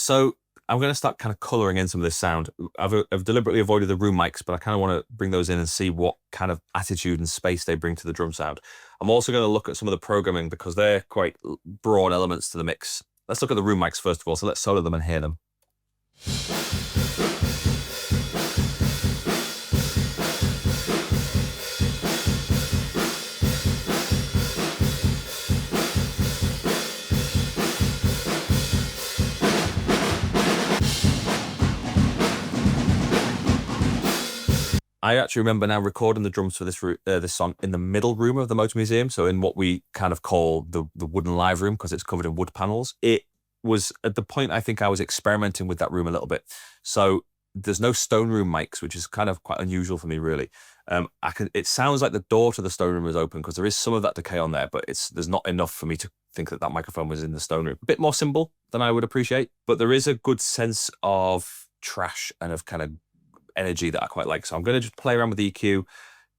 So I'm going to start kind of colouring in some of this sound. I've deliberately avoided the room mics, but I kind of want to bring those in and see what kind of attitude and space they bring to the drum sound. I'm also going to look at some of the programming because they're quite broad elements to the mix. Let's look at the room mics first of all, so let's solo them and hear them. I actually remember now recording the drums for this song in the middle room of the Motor Museum, so in what we kind of call the wooden live room because it's covered in wood panels. It was at the point I think I was experimenting with that room a little bit. So there's no stone room mics, which is kind of quite unusual for me, really. It sounds like the door to the stone room is open because there is some of that decay on there, but there's not enough for me to think that microphone was in the stone room. A bit more cymbal than I would appreciate, but there is a good sense of trash and of kind of energy that I quite like. So I'm going to just play around with the EQ.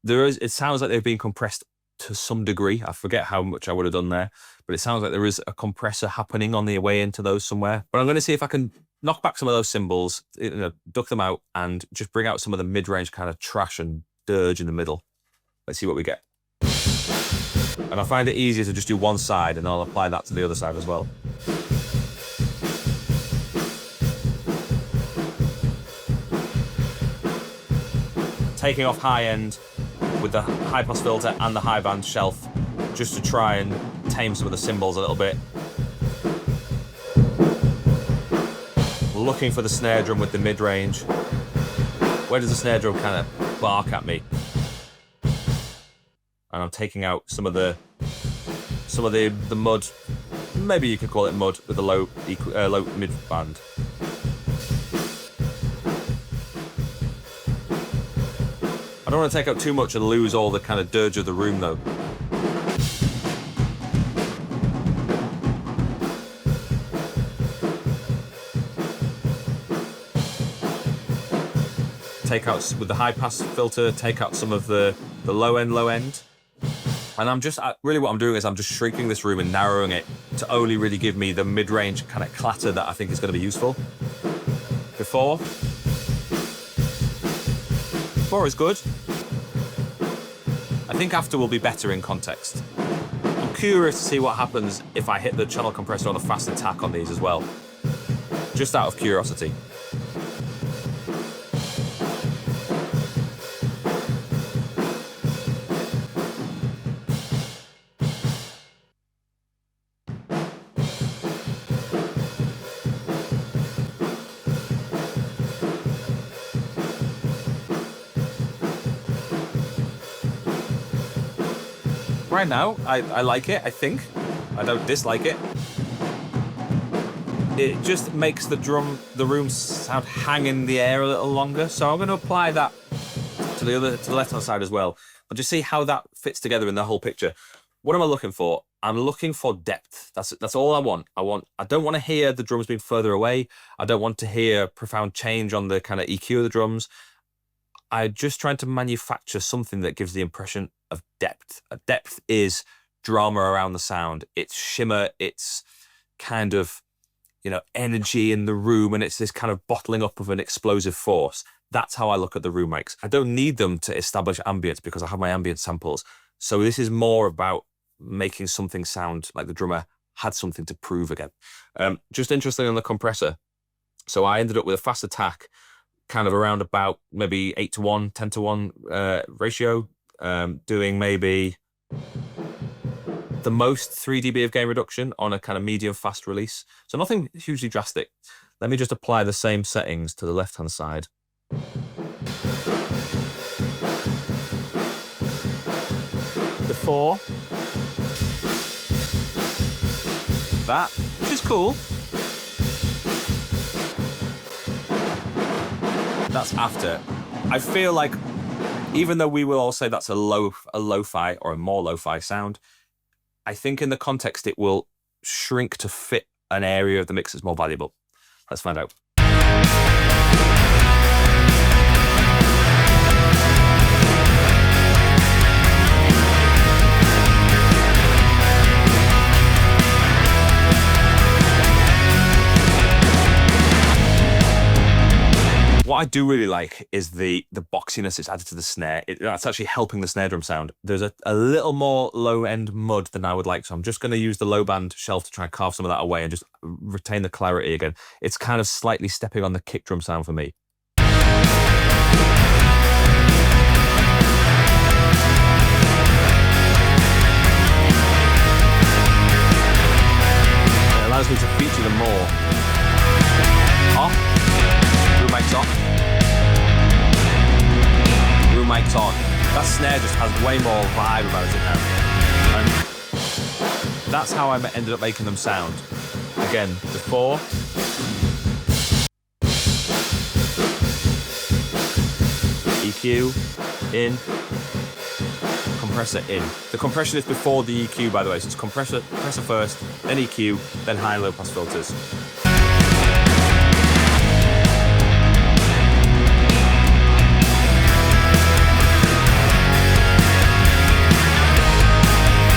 It sounds like they've been compressed to some degree. I forget how much I would have done there, but it sounds like there is a compressor happening on the way into those somewhere. But I'm going to see if I can knock back some of those cymbals, duck them out, and just bring out some of the mid-range kind of trash and dirge in the middle. Let's see what we get. And I find it easier to just do one side, and I'll apply that to the other side as well. Taking off high end with the high pass filter and the high band shelf just to try and tame some of the cymbals a little bit. Looking for the snare drum with the mid range. Where does the snare drum kind of bark at me? And I'm taking out some of the mud. Maybe you could call it mud with the low mid band. I don't want to take out too much and lose all the kind of dirge of the room though. Take out, with the high pass filter, take out some of the low end. And I'm just, really what I'm doing is I'm just shrinking this room and narrowing it to only really give me the mid-range kind of clatter that I think is going to be useful. Before is good. I think after will be better in context. I'm curious to see what happens if I hit the channel compressor on the fast attack on these as well. Just out of curiosity. Right now, I like it, I think. I don't dislike it. It just makes the room sound hang in the air a little longer. So I'm going to apply that to the left-hand side as well. But just see how that fits together in the whole picture. What am I looking for? I'm looking for depth. That's all I want. I don't want to hear the drums being further away. I don't want to hear profound change on the kind of EQ of the drums. I'm just trying to manufacture something that gives the impression of depth. A depth is drama around the sound. It's shimmer. It's kind of, energy in the room, and it's this kind of bottling up of an explosive force. That's how I look at the room mics. I don't need them to establish ambience because I have my ambient samples. So this is more about making something sound like the drummer had something to prove again. Just interesting on the compressor. So I ended up with a fast attack, kind of around about maybe 8:1, 10:1 ratio, doing maybe the most 3 dB of gain reduction on a kind of medium fast release. So nothing hugely drastic. Let me just apply the same settings to the left-hand side. Before that, which is cool. That's after. I feel like, even though we will all say that's a lo-fi or a more lo-fi sound, I think in the context it will shrink to fit an area of the mix that's more valuable. Let's find out. What I do really like is the boxiness it's added to the snare. That's actually helping the snare drum sound. There's a little more low-end mud than I would like, so I'm just going to use the low band shelf to try and carve some of that away and just retain the clarity again. It's kind of slightly stepping on the kick drum sound for me. It allows me to feature them more. Off. Room mic's off. Room mic's on. That snare just has way more vibe about it now. And that's how I ended up making them sound. Again, the 4. EQ, in, compressor in. The compression is before the EQ, by the way, so it's compressor first, then EQ, then high and low pass filters.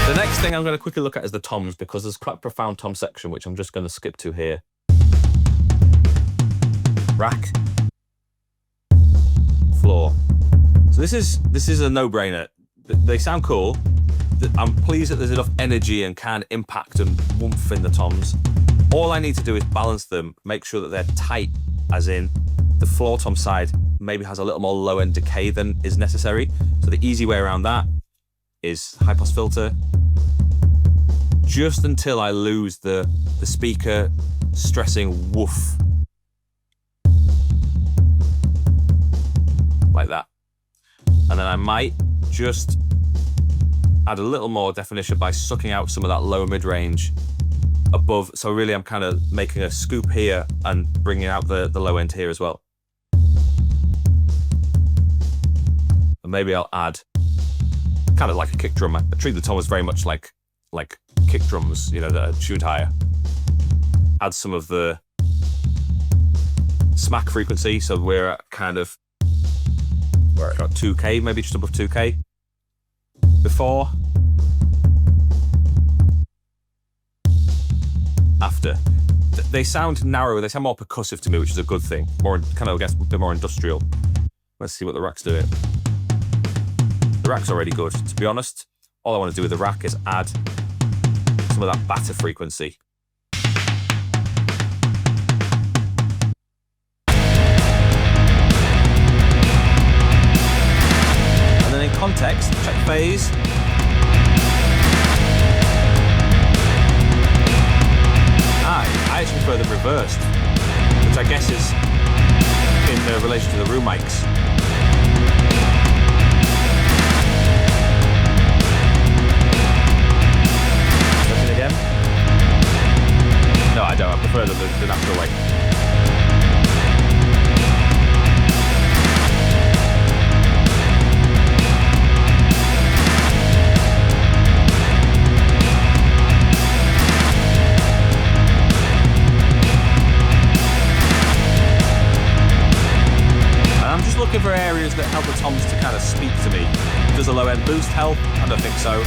The next thing I'm going to quickly look at is the toms, because there's quite a profound tom section, which I'm just going to skip to here. Rack. Floor. So this is a no-brainer. They sound cool. I'm pleased that there's enough energy and can impact and oomph in the toms. All I need to do is balance them, make sure that they're tight, as in the floor tom side maybe has a little more low-end decay than is necessary. So the easy way around that is high pass filter, just until I lose the speaker stressing woof. Like that. And then I might just add a little more definition by sucking out some of that lower mid-range above. So really I'm kind of making a scoop here and bringing out the low end here as well. And maybe I'll add kind of like a kick drum. I treat the toms very much like kick drums, you know, that are tuned higher. Add some of the smack frequency, so we're at kind of, we're at 2K, maybe just above 2K. Before, after. They sound narrow, they sound more percussive to me, which is a good thing. More kind of, I guess, a bit more industrial. Let's see what the rack's doing. The rack's already good. To be honest, all I want to do with the rack is add some of that batter frequency. And then in context, check phase. I actually prefer them reversed, which I guess is in relation to the room mics. Again? No, I don't. I prefer the natural way. And I'm just looking for areas that help the toms to kind of speak to me. Does a low end boost help? I don't think so.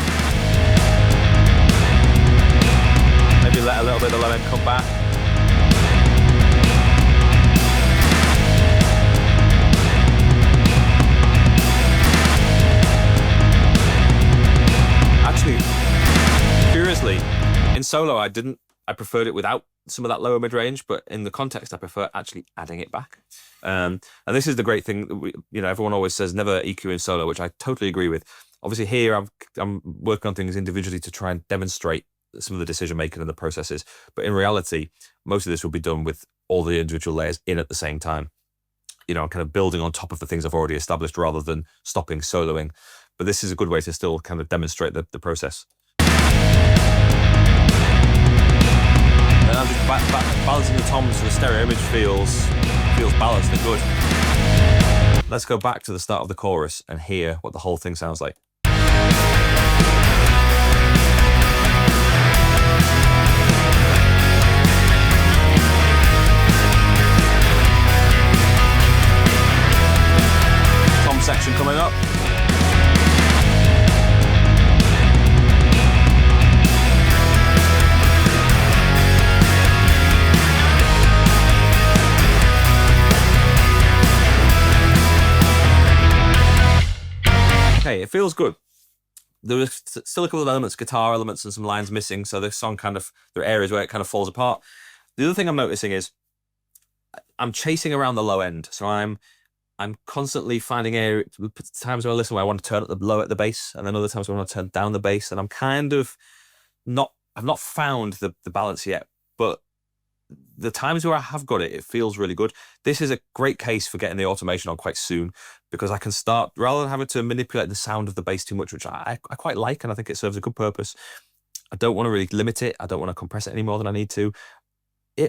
Maybe let a little bit of the low end come back. Actually, curiously, in solo I preferred it without some of that lower mid-range, but in the context I prefer actually adding it back. And this is the great thing that everyone always says never EQ in solo, which I totally agree with. Obviously here I'm working on things individually to try and demonstrate some of the decision making and the processes, but in reality most of this will be done with all the individual layers in at the same time, kind of building on top of the things I've already established rather than stopping soloing. But this is a good way to still kind of demonstrate the process. And I'm just balancing the toms so the stereo image feels balanced and good. Let's go back to the start of the chorus and hear what the whole thing sounds like. Section coming up. feels good. There are still a couple of elements, guitar elements and some lines missing, so the song there are areas where it kind of falls apart. The other thing I'm noticing is I'm chasing around the low end, so I'm constantly finding times where I listen where I want to turn up the low at the bass, and then other times where I want to turn down the bass, and I'm kind of I've not found the balance yet, but the times where I have got it, it feels really good. This is a great case for getting the automation on quite soon, because I can start, rather than having to manipulate the sound of the bass too much, which I quite like, and I think it serves a good purpose. I don't want to really limit it. I don't want to compress it any more than I need to.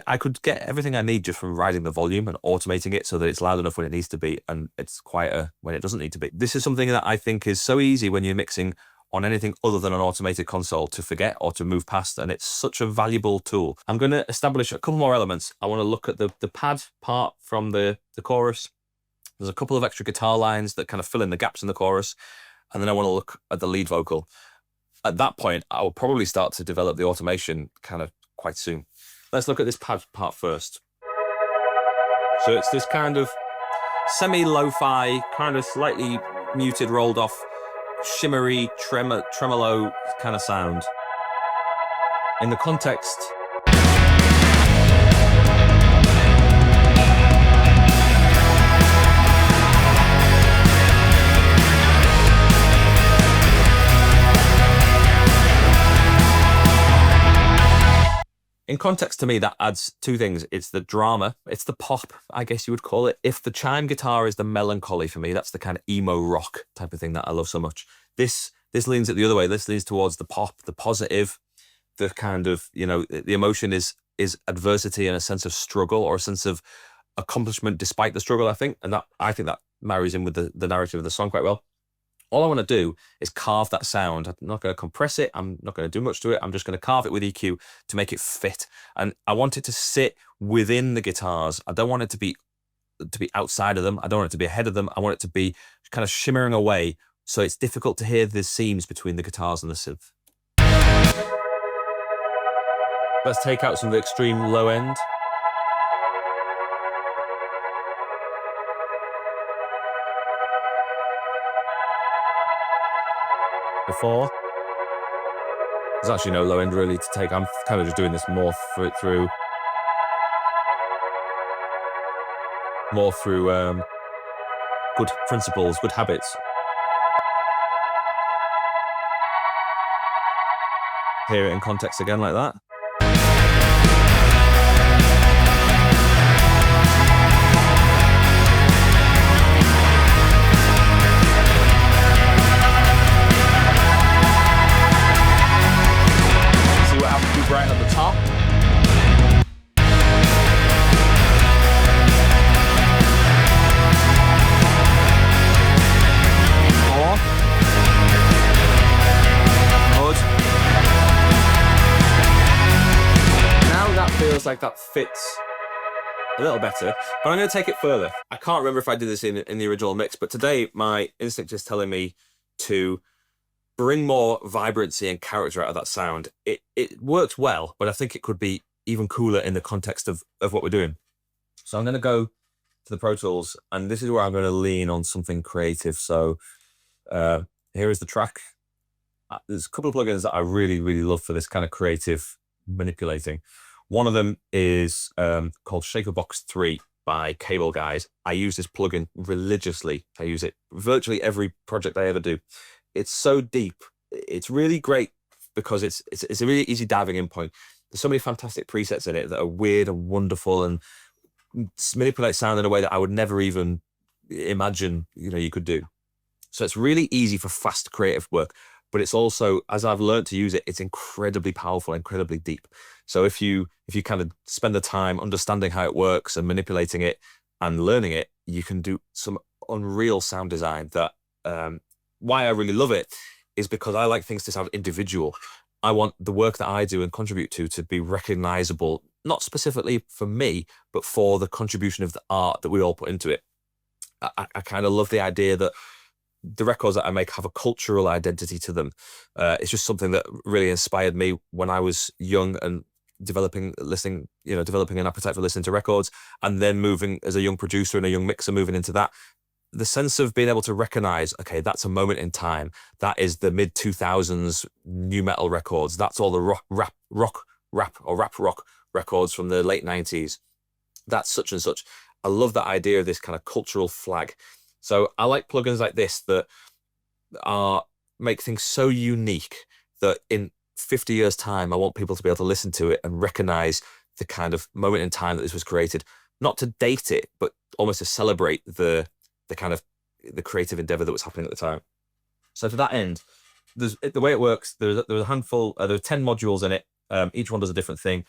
I could get everything I need just from riding the volume and automating it so that it's loud enough when it needs to be and it's quieter when it doesn't need to be. This is something that I think is so easy when you're mixing on anything other than an automated console to forget or to move past, and it's such a valuable tool. I'm going to establish a couple more elements. I want to look at the pad part from the chorus. There's a couple of extra guitar lines that kind of fill in the gaps in the chorus, and then I want to look at the lead vocal. At that point, I will probably start to develop the automation kind of quite soon. Let's look at this pad part first. So it's this kind of semi-lo-fi, kind of slightly muted, rolled off, shimmery, tremolo kind of sound. In the context, to me, that adds two things. It's the drama, it's the pop, I guess you would call it. If the chime guitar is the melancholy for me, that's the kind of emo rock type of thing that I love so much. This leans it the other way. This leans towards the pop, the positive, the kind of, the emotion is adversity and a sense of struggle or a sense of accomplishment despite the struggle, I think. And I think that marries in with the narrative of the song quite well. All I want to do is carve that sound. I'm not going to compress it. I'm not going to do much to it. I'm just going to carve it with EQ to make it fit. And I want it to sit within the guitars. I don't want it to be outside of them. I don't want it to be ahead of them. I want it to be kind of shimmering away, so it's difficult to hear the seams between the guitars and the synth. Let's take out some of the extreme low end. Before. There's actually no low end really to take. I'm kind of just doing this more through good principles, good habits. Hear it in context again like that. Right at the top. Four. Good. Now that feels like that fits a little better, but I'm going to take it further. I can't remember if I did this in the original mix, but today my instinct is telling me to bring more vibrancy and character out of that sound. It works well, but I think it could be even cooler in the context of what we're doing. So I'm going to go to the Pro Tools, and this is where I'm going to lean on something creative. So here is the track. There's a couple of plugins that I really, really love for this kind of creative manipulating. One of them is called Shaperbox 3 by Cable Guys. I use this plugin religiously. I use it virtually every project I ever do. It's so deep. It's really great because it's a really easy diving in point. There's so many fantastic presets in it that are weird and wonderful and manipulate sound in a way that I would never even imagine, you could do. So it's really easy for fast creative work, but it's also, as I've learned to use it, it's incredibly powerful, incredibly deep. So if you kind of spend the time understanding how it works and manipulating it and learning it, you can do some unreal sound design that, why I really love it is because I like things to sound individual. I want the work that I do and contribute to be recognizable, not specifically for me, but for the contribution of the art that we all put into it. I kind of love the idea that the records that I make have a cultural identity to them. It's just something that really inspired me when I was young and developing an appetite for listening to records, and then moving as a young producer and a young mixer, moving into that. the sense of being able to recognize, okay, that's a moment in time. That is the mid 2000s new metal records. That's all the rap rock records from the late 90s. That's such and such. I love that idea of this kind of cultural flag. So I like plugins like this that make things so unique that in 50 years time, I want people to be able to listen to it and recognize the kind of moment in time that this was created, not to date it, but almost to celebrate the kind of the creative endeavor that was happening at the time. So to that end, the way it works, there's a handful, there are 10 modules in it. Each one does a different thing.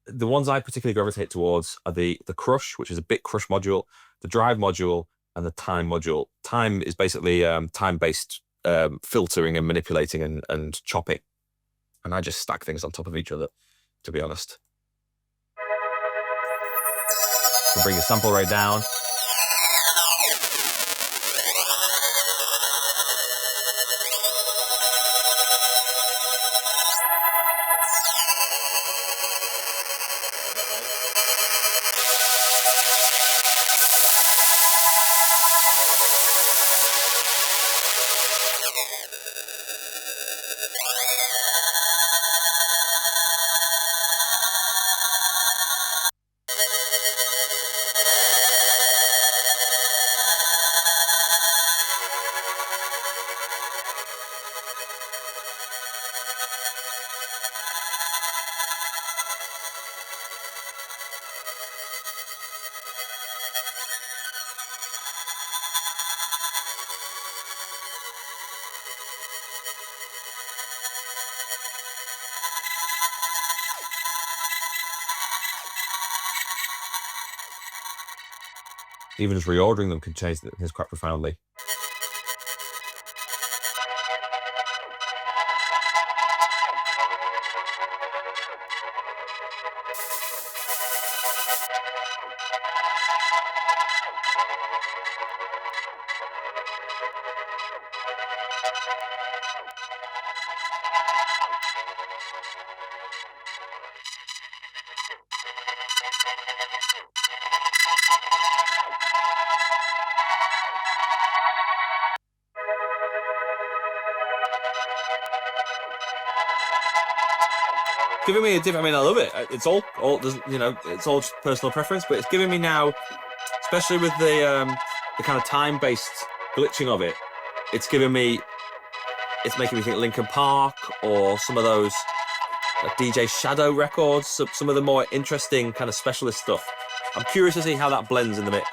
The ones I particularly gravitate towards are the crush, which is a bit crush module, the drive module, and the time module. Time is basically time-based filtering and manipulating and chopping. And I just stack things on top of each other, to be honest. We'll bring the sample rate down. Even just reordering them can change things quite profoundly. Giving me a different, I mean, I love it. It's all you know, it's all just personal preference, but it's giving me now, especially with the kind of time-based glitching of it, it's making me think Linkin Park or some of those DJ Shadow records, some of the more interesting kind of specialist stuff. I'm curious to see how that blends in the mix.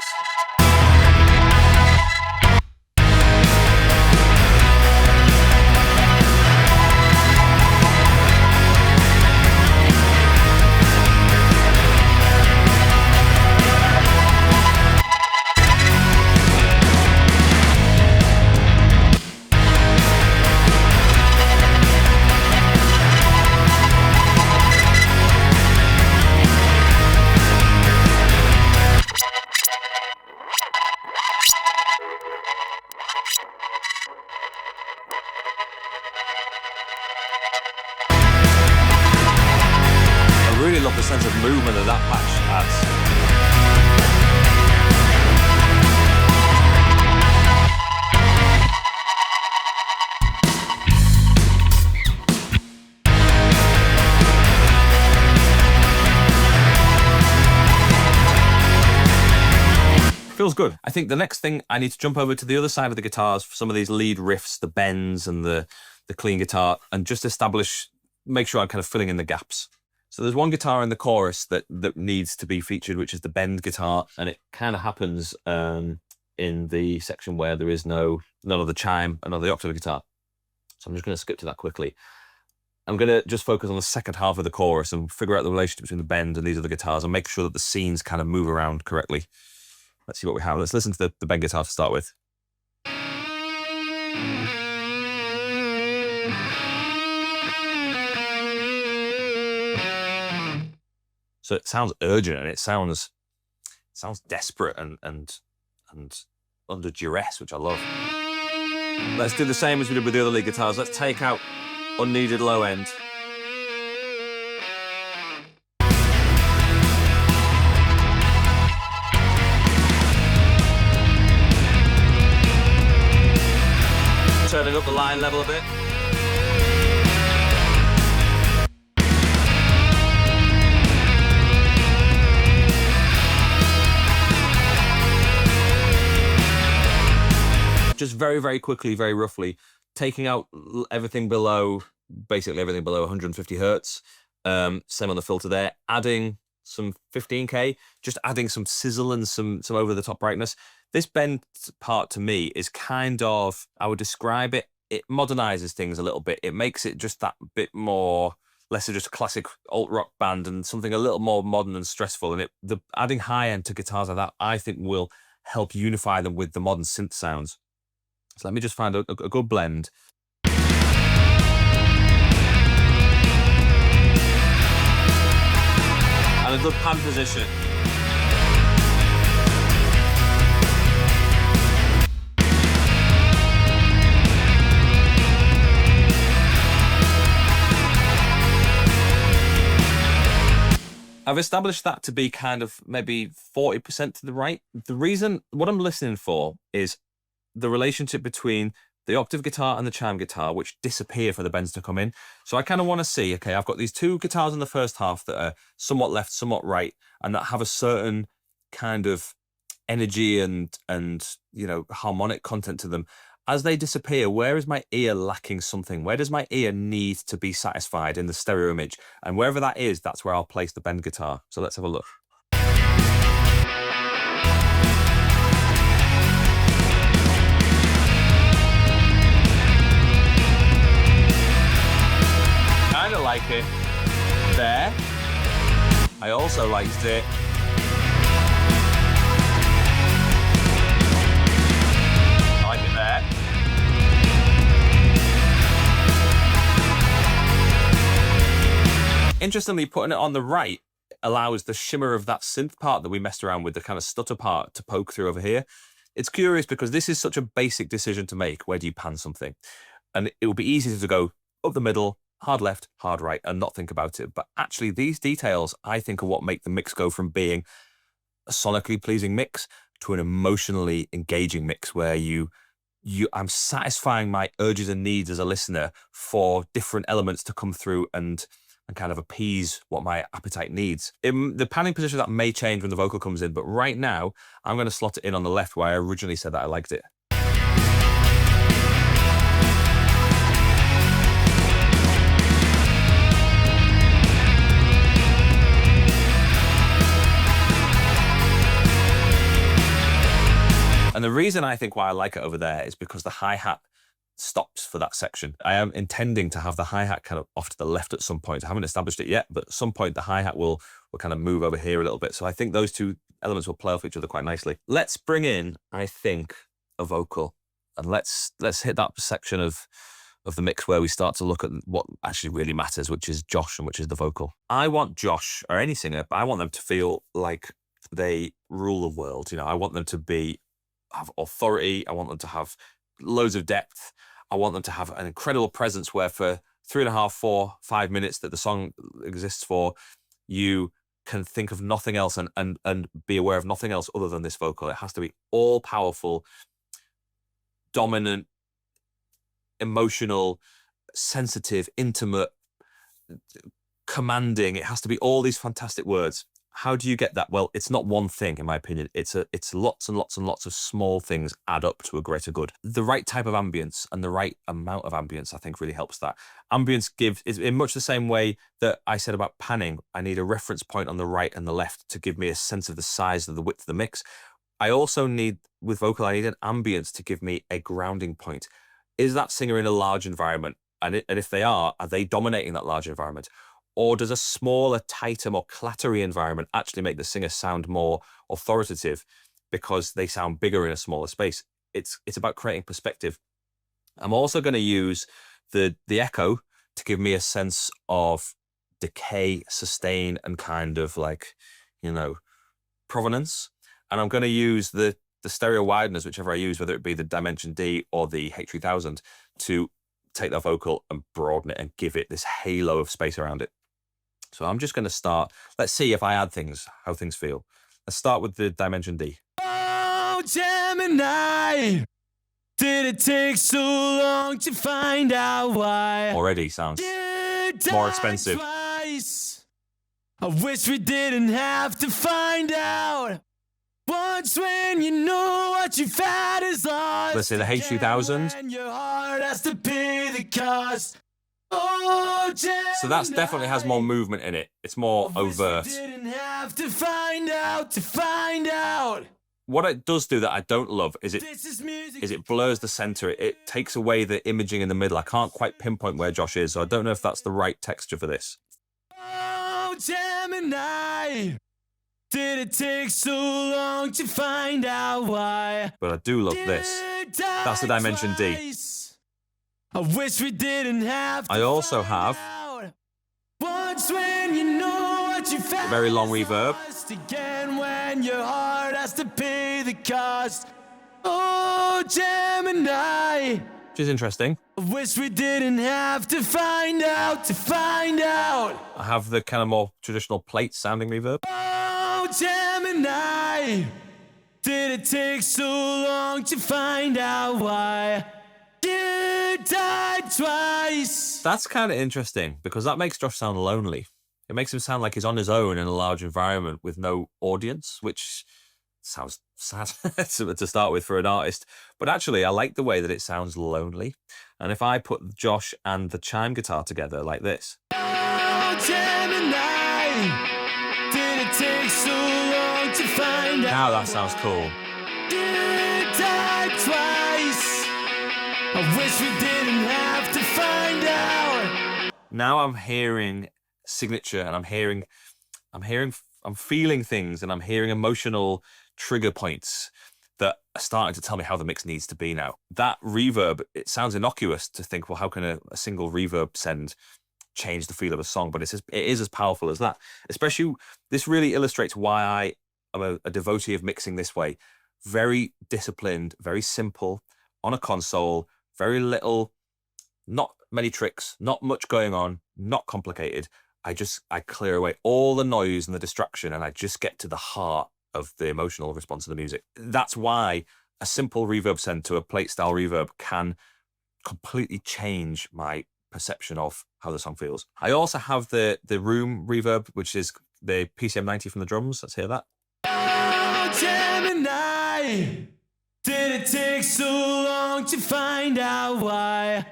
I really love the sense of movement that that patch adds. Feels good. I think the next thing, I need to jump over to the other side of the guitars for some of these lead riffs, the bends and the clean guitar, and just make sure I'm kind of filling in the gaps. So there's one guitar in the chorus that needs to be featured, which is the bend guitar, and it kind of happens in the section where there is none of the chime and none of the octave guitar. So I'm just going to skip to that quickly. I'm going to just focus on the second half of the chorus and figure out the relationship between the bend and these other guitars and make sure that the scenes kind of move around correctly. Let's see what we have. Let's listen to the bend guitar to start with. So it sounds urgent and it sounds desperate and under duress, which I love. Let's do the same as we did with the other lead guitars. Let's take out unneeded low end. Turning up the line level a bit. Just very, very quickly, very roughly, taking out everything below, basically everything below 150 hertz. Same on the filter there. Adding some 15K, just adding some sizzle and some over-the-top brightness. This bend part to me is kind of, I would describe it, it modernizes things a little bit. It makes it just that bit more, less of just a classic alt-rock band and something a little more modern and stressful. And the adding high-end to guitars like that, I think will help unify them with the modern synth sounds. So let me just find a good blend. And a good pan position. I've established that to be kind of maybe 40% to the right. The reason, what I'm listening for is the relationship between the octave guitar and the chime guitar, which disappear for the bends to come in. So I kind of want to see, okay, I've got these two guitars in the first half that are somewhat left, somewhat right, and that have a certain kind of energy and you know, harmonic content to them. As they disappear, where is my ear lacking something? Where does my ear need to be satisfied in the stereo image? And wherever that is, that's where I'll place the bend guitar. So let's have a look. Kind of like it there. I also liked it there. Interestingly, putting it on the right allows the shimmer of that synth part that we messed around with, the kind of stutter part, to poke through over here. It's curious because this is such a basic decision to make. Where do you pan something? And it would be easy to go up the middle, hard left, hard right, and not think about it. But actually, these details, I think, are what make the mix go from being a sonically pleasing mix to an emotionally engaging mix where I'm satisfying my urges and needs as a listener for different elements to come through and kind of appease what my appetite needs. The panning position that may change when the vocal comes in, but right now I'm going to slot it in on the left where I originally said that I liked it. And the reason I think why I like it over there is because the hi-hat stops for that section. I am intending to have the hi-hat kind of off to the left at some point. I haven't established it yet, but at some point the hi-hat will kind of move over here a little bit. So I think those two elements will play off each other quite nicely. Let's bring in, I think, a vocal. And let's hit that section of the mix where we start to look at what actually really matters, which is Josh and which is the vocal. I want Josh, or any singer, but I want them to feel like they rule the world. You know, I want them to have authority. I want them to have loads of depth. I want them to have an incredible presence where for 3.5, 4, 5 minutes that the song exists for, you can think of nothing else and be aware of nothing else other than this vocal. It has to be all powerful, dominant, emotional, sensitive, intimate, commanding. It has to be all these fantastic words. How do you get that? Well, it's not one thing, in my opinion. It's lots and lots and lots of small things add up to a greater good. The right type of ambience and the right amount of ambience, I think, really helps that. Ambience is in much the same way that I said about panning. I need a reference point on the right and the left to give me a sense of the size of the width of the mix. I also need, with vocal, I need an ambience to give me a grounding point. Is that singer in a large environment? And if they are they dominating that large environment? Or does a smaller, tighter, more clattery environment actually make the singer sound more authoritative because they sound bigger in a smaller space? It's about creating perspective. I'm also going to use the echo to give me a sense of decay, sustain, and kind of like, you know, provenance. And I'm going to use the stereo wideners, whichever I use, whether it be the Dimension D or the H3000, to take that vocal and broaden it and give it this halo of space around it. So I'm just going to start. Let's see if I add things, how things feel. Let's start with the Dimension D. Oh, Gemini! Did it take so long to find out why? Already sounds more expensive. Twice. I wish we didn't have to find out. Once when you know what you've had is lost. Let's say the H2000. And your heart has to pay the cost. Oh, so that's definitely has more movement in it. It's more overt. Didn't have to find out. What it does do that I don't love is it blurs the center. It takes away the imaging in the middle. I can't quite pinpoint where Josh is, so I don't know if that's the right texture for this. Oh, Gemini, did it take so long to find out why? But I do love this. That's the dimension D. I wish we didn't have to. I also have once when you know what you found. A very long reverb. Again when your heart has to pay the cost. Oh, Gemini, which is interesting. I wish we didn't have to find out. I have the kind of more traditional plate sounding reverb. Oh, Gemini, did it take so long to find out why? You died twice. That's kind of interesting because that makes Josh sound lonely. It makes him sound like he's on his own in a large environment with no audience, which sounds sad to start with for an artist. But actually, I like the way that it sounds lonely. And if I put Josh and the chime guitar together like this. Oh, Gemini, did it take so long to find out? Now that sounds cool. You died twice. I wish we didn't have to find out. Now I'm hearing signature and I'm feeling things and I'm hearing emotional trigger points that are starting to tell me how the mix needs to be now. That reverb, it sounds innocuous to think, well, how can a single reverb send change the feel of a song? But it is as powerful as that. Especially, this really illustrates why I am a devotee of mixing this way. Very disciplined, very simple, on a console, very little, not many tricks, not much going on, not complicated. I clear away all the noise and the distraction and I just get to the heart of the emotional response to the music. That's why a simple reverb send to a plate style reverb can completely change my perception of how the song feels. I also have the room reverb, which is the PCM 90 from the drums. Let's hear that. Oh, Gemini, did it take so long to find out why?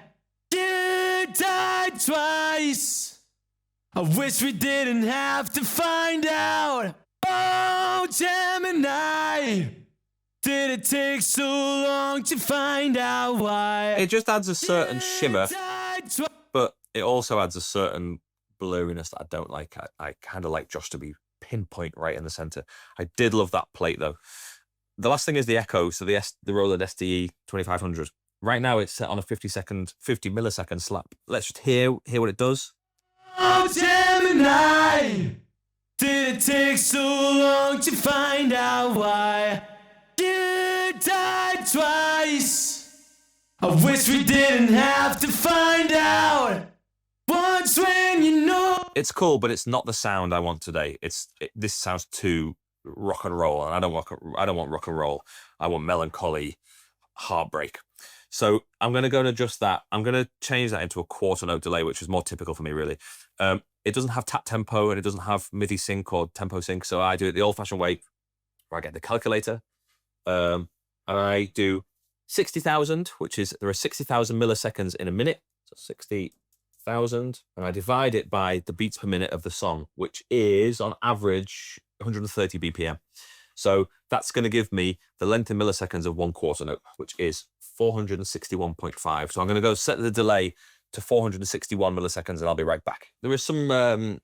You died twice. I wish we didn't have to find out. Oh, Gemini, did it take so long to find out why? It just adds a certain shimmer, but it also adds a certain blurriness that I don't like. I kind of like Josh to be pinpoint right in the center. I did love that plate though. The last thing is the echo, so the Roland SDE 2500. Right now it's set on a 50 millisecond slap. Let's just hear what it does. Oh, Gemini, did it take so long to find out why? You died twice. I wish we didn't have to find out. Once when you know. It's cool, but it's not the sound I want today. This sounds too rock and roll, and I don't want rock and roll. I want melancholy, heartbreak. So I'm going to go and adjust that. I'm going to change that into a quarter note delay, which is more typical for me, really. It doesn't have tap tempo and it doesn't have MIDI sync or tempo sync. So I do it the old-fashioned way, where I get the calculator. And I do 60,000, which is, there are 60,000 milliseconds in a minute. So 60,000. And I divide it by the beats per minute of the song, which is on average 130 BPM. So that's going to give me the length in milliseconds of one quarter note, which is 461.5. So I'm going to go set the delay to 461 milliseconds and I'll be right back. There is some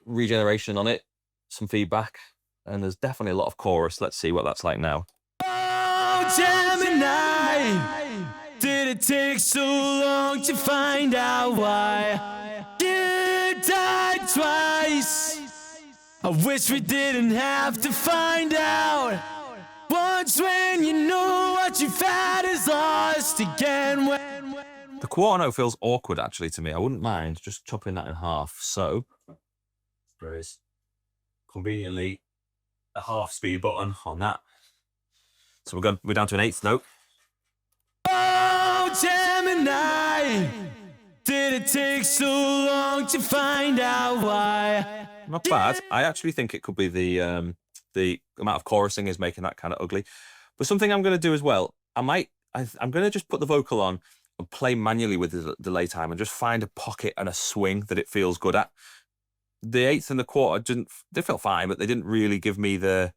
regeneration on it, some feedback, and there's definitely a lot of chorus. Let's see what that's like now. Oh, Gemini, did it take so long to find out why? You died twice. I wish we didn't have to find out. Once when you know what you've had is lost again. The quarter note feels awkward actually to me. I wouldn't mind just chopping that in half. So there is conveniently a half speed button on that. So we're down to an eighth note. Oh, Gemini, did it take so long to find out why? Not bad. I actually think it could be the amount of chorusing is making that kind of ugly. But something I'm going to do as well, I'm going to just put the vocal on and play manually with the delay time and just find a pocket and a swing that it feels good at. The eighth and the quarter they felt fine, but they didn't really give me the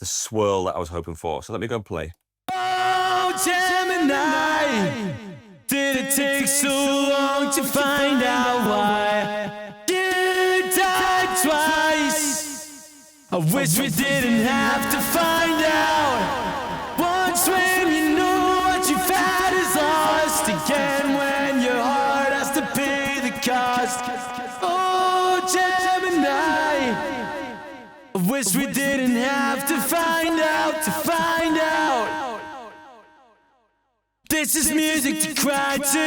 swirl that I was hoping for. So let me go and play. Oh, Gemini, did it take so long to find out why? You died twice. I wish we didn't have to find out. Once when you know what you've had is lost, again when your heart has to pay the cost. Oh, Gemini, I wish we didn't have to find out, This is music to cry to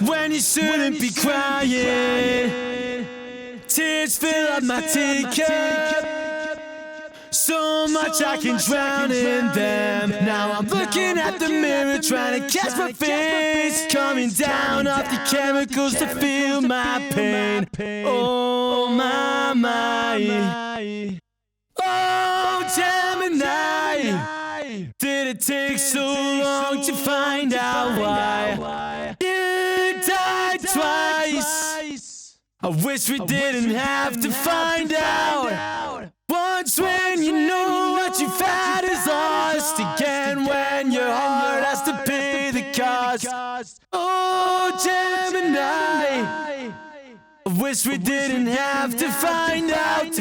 when you shouldn't be crying. Tears fill up my teacup, so much I can drown in them. Now I'm looking at the mirror trying to catch my face, coming down off the chemicals to feel my pain. Oh my. Oh Gemini, did it take so long to find out why? You died twice. I wish we didn't have to find out. Once when you know what you've had is lost, again when your heart has to pay the cost. Oh Gemini, I wish we didn't have to find out,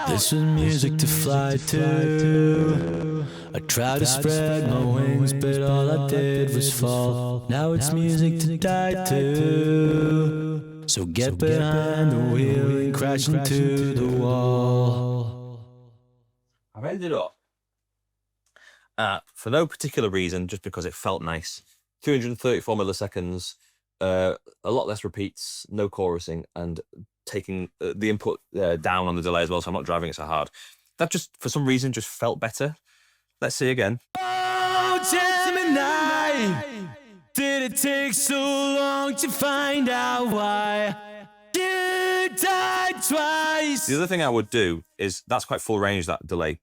This was music to fly to. I tried to spread my wings, but all I did was fall. Now it's music to die to. So get behind the wheel and crash into the wall. I've ended up for no particular reason, just because it felt nice. 234 milliseconds, a lot less repeats, no chorusing, and taking the input down on the delay as well, so I'm not driving it so hard. That just, for some reason, just felt better. Let's see again. Oh, Gemini, did it take so long to find out why? You died twice. The other thing I would do is, that's quite full range, that delay.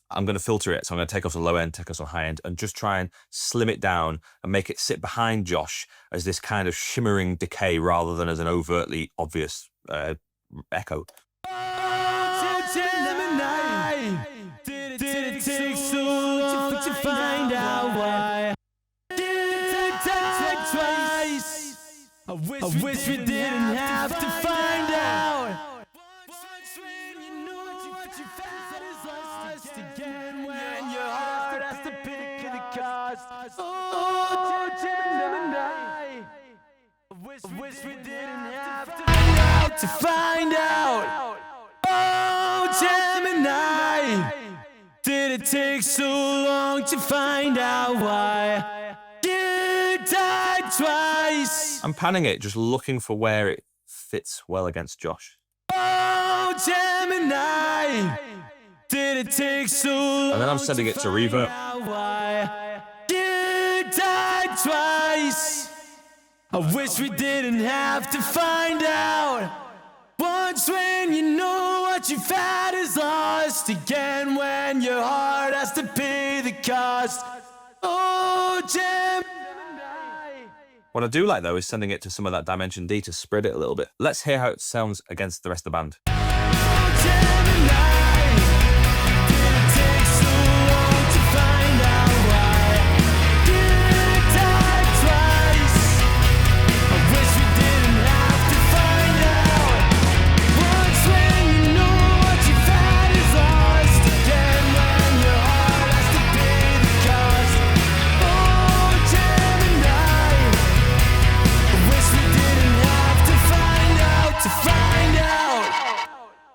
I'm going to filter it, so I'm going to take off the low end, take off the high end, and just try and slim it down and make it sit behind Josh as this kind of shimmering decay rather than as an overtly obvious echo. Oh, Gemini, did it take so long to find out why? You died twice. I wish we didn't have to find out. Once when you know what you've had is lost, again when your heart has to pay the cost. Oh, Gemini, I wish we didn't have to find out. Oh, Gemini, did it take so long to find out why? You died twice. I'm panning it, just looking for where it fits well against Josh. Oh, Gemini, did it take so long? And then I'm sending it to reverb. Why? You died twice. I wish we didn't have to find out. Once when you know what you've had is lost, again when your heart has to pay the cost. Oh, Gemini. What I do like, though, is sending it to some of that Dimension D to spread it a little bit. Let's hear how it sounds against the rest of the band. Oh, Gemini, did it take so long to find out why? You died twice. I wish we didn't have to find out. Once when you know what you've had is lost, again when your heart has to pay the cost. Oh, Gemini, I wish we didn't have to find out,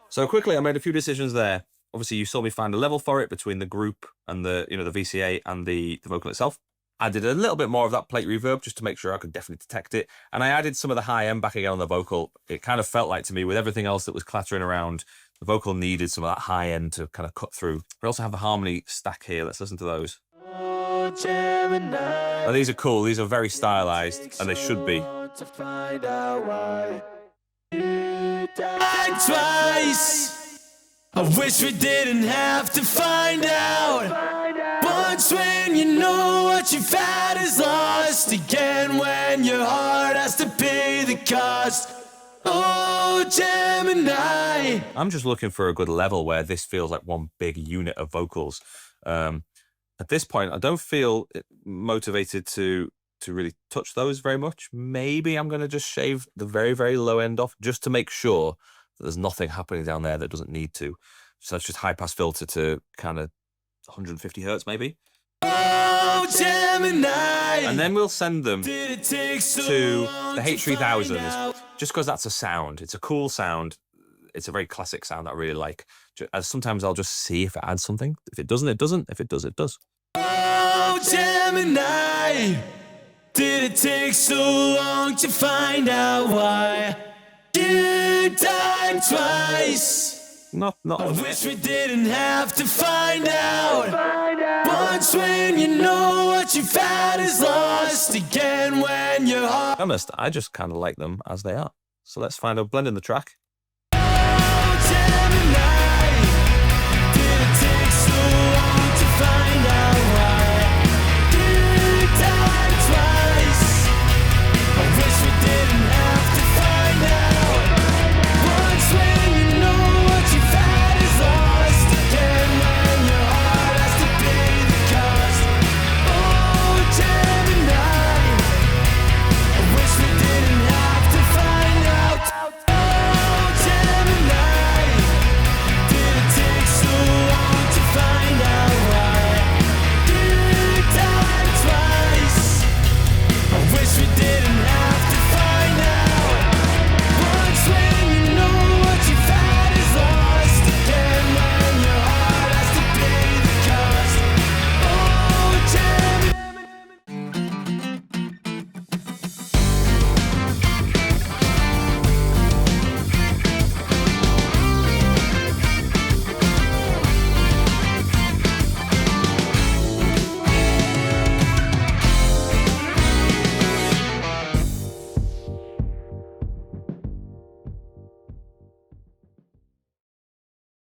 So quickly, I made a few decisions there. Obviously, you saw me find a level for it between the group and the VCA and the vocal itself. I did a little bit more of that plate reverb just to make sure I could definitely detect it. And I added some of the high end back again on the vocal. It kind of felt like to me, with everything else that was clattering around, the vocal needed some of that high end to kind of cut through. We also have the harmony stack here. Let's listen to those. Oh, Oh, these are cool. These are very stylized, and they should be. To find out why you died twice. I wish we didn't have to find out. Once when you know what you've had is lost. Again when your heart has to pay the cost. Oh, Gemini. I'm just looking for a good level where this feels like one big unit of vocals. At this point, I don't feel motivated to really touch those very much. Maybe I'm going to just shave the very, very low end off just to make sure that there's nothing happening down there that doesn't need to. So let's just high pass filter to kind of 150 hertz maybe. Oh, Gemini. And then we'll send them to the H3000 just because that's a sound. It's a cool sound. It's a very classic sound that I really like. As sometimes I'll just see if it adds something. If it doesn't, it doesn't. If it does, it does. Oh, Gemini. Did it take so long to find out why you died twice? Not. I wish we didn't have to find out. Once when you know what you've had is lost. Again when your heart. Honest, I just kind of like them as they are. So let's find a blend in the track.